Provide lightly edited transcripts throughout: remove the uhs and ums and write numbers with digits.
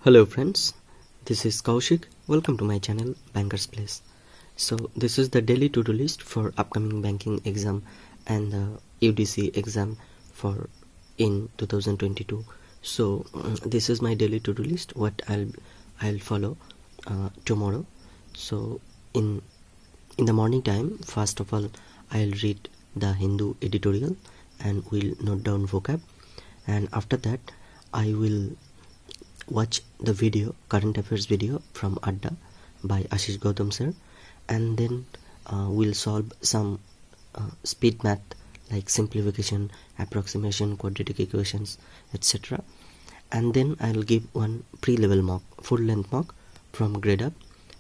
Hello friends, this is Kaushik. Welcome to my channel Banker's Place. So this is the daily to-do list for upcoming banking exam and the UDC exam for in 2022. So this is my daily to-do list what I'll follow tomorrow. So in the morning time, first of all I'll read the Hindu editorial and will note down vocab, and after that I will watch the video, current affairs video from Adda by Ashish Gautam sir, and then we'll solve some speed math like simplification, approximation, quadratic equations, etc. And then I'll give one pre-level mock, full length mock from grade up,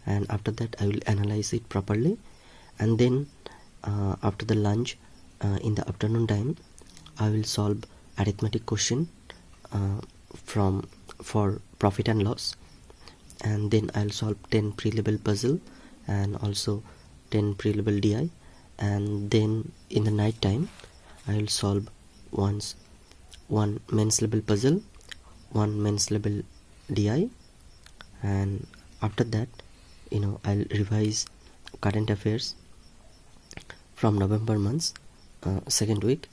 and after that I will analyze it properly. And then after the lunch, in the afternoon time, I will solve arithmetic question for profit and loss, and then I'll solve 10 pre-level puzzle and also 10 pre-level DI, and then in the night time I'll solve one mains level puzzle, one mains level DI, and after that I'll revise current affairs from November month's second week,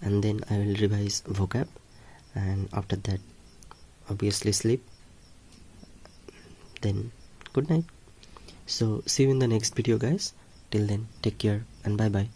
and then I will revise vocab, and after that obviously sleep, then good night. So see you in the next video guys. Till then, take care and bye bye.